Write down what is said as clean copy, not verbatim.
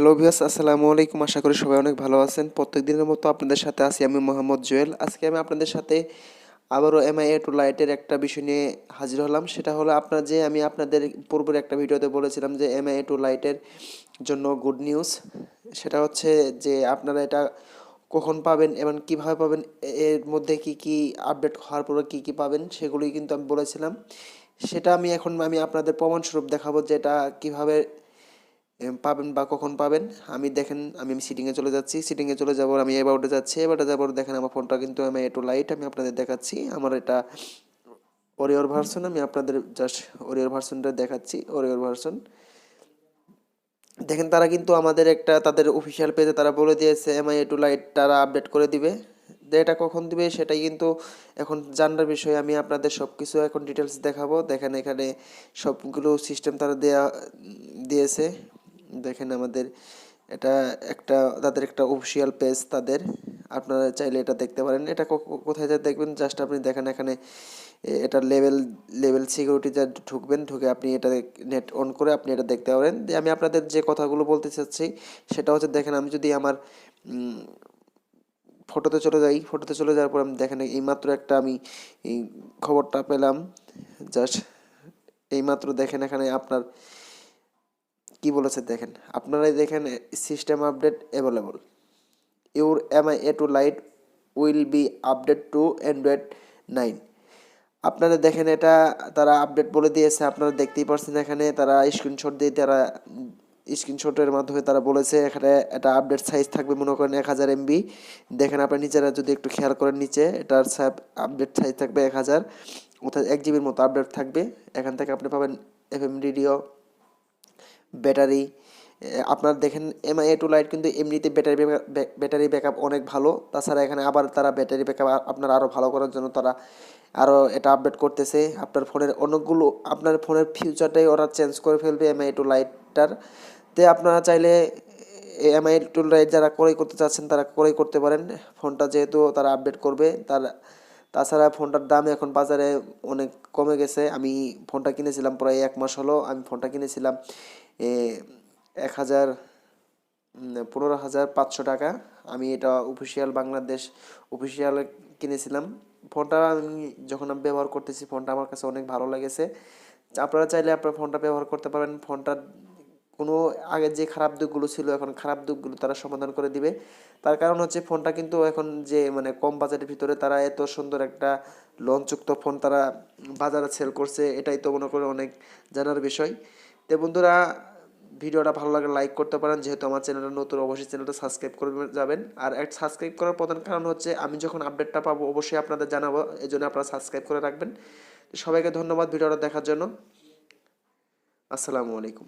Hello viewers, আসসালামু আলাইকুম। আশা করি সবাই অনেক ভালো আছেন। প্রত্যেক দিনের মতো আপনাদের সাথে আছি আমি মোহাম্মদ জুয়েল। আজকে আমি আপনাদের সাথে আবারও MI2 লাইটের একটা বিষয় নিয়ে হাজির হলাম। সেটা হলো আমি আপনাদের পূর্বের একটা ভিডিওতে বলেছিলাম যে MI2 লাইটের জন্য গুড নিউজ। সেটা হচ্ছে যে আপনারা এটা কখন পাবেন এবং কিভাবে পাবেন, এর মধ্যে কি কি আপডেট হওয়ার পরে কি কি পাবেন সেগুলোই কিন্তু আমি বলেছিলাম। সেটা আমি আপনাদের প্রমাণস্বরূপ দেখাবো যে এটা কিভাবে পাবেন বা কখন পাবেন। আমি সিটিংয়ে চলে যাচ্ছি। সিটিংয়ে চলে যাবো, আমি এবাউটে যাচ্ছি। এবাউটে যাবো, দেখেন আমার ফোনটা কিন্তু MI2 লাইট আমি আপনাদের দেখাচ্ছি। আমার এটা ওরিওর ভার্সন, আমি আপনাদের জাস্ট ওরিওর ভার্সনটা দেখাচ্ছি। ওরিওর ভার্সন দেখেন, তারা কিন্তু আমাদের একটা তাদের অফিসিয়াল পেজে তারা বলে দিয়েছে MI2 লাইট তারা আপডেট করে দিবে। এটা কখন দিবে সেটাই কিন্তু এখন জানার বিষয়। আমি আপনাদের সব কিছু এখন ডিটেলস দেখাবো। দেখেন এখানে সবগুলো সিস্টেম তারা দিয়েছে। দেখেন আমাদের এটা তাদের একটা অফিসিয়াল পেজ তাদের, আপনারা চাইলে এটা দেখতে পারেন। এটা কোথায় যা দেখবেন, জাস্ট আপনি দেখেন এখানে এটা লেভেল সিকিউরিটি যা ঢুকবেন, ঢুকে আপনি এটা নেট অন করে আপনি এটা দেখতে পারেন। আমি আপনাদের যে কথাগুলো বলতে চাচ্ছি সেটা হচ্ছে, দেখেন আমি যদি আমার ফটোতে চলে যাওয়ার পর আমি দেখেন এইমাত্র আমি এই খবরটা পেলাম। জাস্ট এইমাত্র দেখেন এখানে আপনার কি বলেছে, দেখেন আপনারাই দেখেন, system update available, your MI2 lite will be update to Android 9। আপনারা দেখেন এটা তারা আপডেট বলে দিয়েছে, আপনারা দেখতেই পাচ্ছেন। এখানে তারা স্ক্রিনশটের মাধ্যমে তারা বলেছে এখানে এটা আপডেট সাইজ থাকবে মনে করেন 1000 MB। দেখেন আপনার নিচেরা যদি একটু খেয়াল করেন, নিচে এটার আপডেট সাইজ থাকবে 1000, অর্থাৎ 1 GB মতো আপডেট থাকবে। এখান থেকে আপনি পাবেন FM রেডিও, ব্যাটারি। আপনার দেখেন MI2 লাইট কিন্তু এমনিতে ব্যাটারি ব্যাকআপ অনেক ভালো। তাছাড়া এখানে আবার তারা ব্যাটারি ব্যাকআপ আপনার আরও ভালো করার জন্য তারা আরও এটা আপডেট করতেছে। আপনার ফোনের ফিউচারটাই ওরা চেঞ্জ করে ফেলবে MI2 লাইটটার। আপনারা চাইলে MI2 লাইট যারা ক্রয় করতে চাচ্ছেন তারা ক্রয় করতে পারেন। ফোনটা যেহেতু তারা আপডেট করবে, তাছাড়া ফোনটার দাম এখন বাজারে অনেক কমে গেছে। আমি ফোনটা কিনেছিলাম প্রায় 1 মাস হলো। আমি ফোনটা কিনেছিলাম 15,500 টাকা। আমি এটা বাংলাদেশ অফিসিয়াল কিনেছিলাম। ফোনটা যখন আমি ব্যবহার করতেছি, ফোনটা আমার কাছে অনেক ভালো লেগেছে। আপনারা চাইলে আপনার ফোনটা ব্যবহার করতে পারেন। ফোনটার কোনো আগের যে খারাপ দিকগুলো ছিল, এখন খারাপ দিকগুলো তারা সমাধান করে দিবে। তার কারণ হচ্ছে ফোনটা কিন্তু এখন যে কম বাজেটের ভিতরে তারা এত সুন্দর একটা লঞ্চযুক্ত ফোন তারা বাজারে সেল করছে, এটাই তো মনে করে অনেক জানার বিষয়। বন্ধুরা, ভিডিওটা ভালো লাগলে লাইক করতে পারেন। যেহেতু আমার চ্যানেলটা নতুন, অবশ্যই চ্যানেলটা সাবস্ক্রাইব করে যাবেন। আর সাবস্ক্রাইব করার প্রধান কারণ হচ্ছে আমি যখন আপডেটটা পাবো অবশ্যই আপনাদের জানাবো, এই জন্য আপনারা সাবস্ক্রাইব করে রাখবেন। সবাইকে ধন্যবাদ ভিডিওটা দেখার জন্য। আসসালামু আলাইকুম।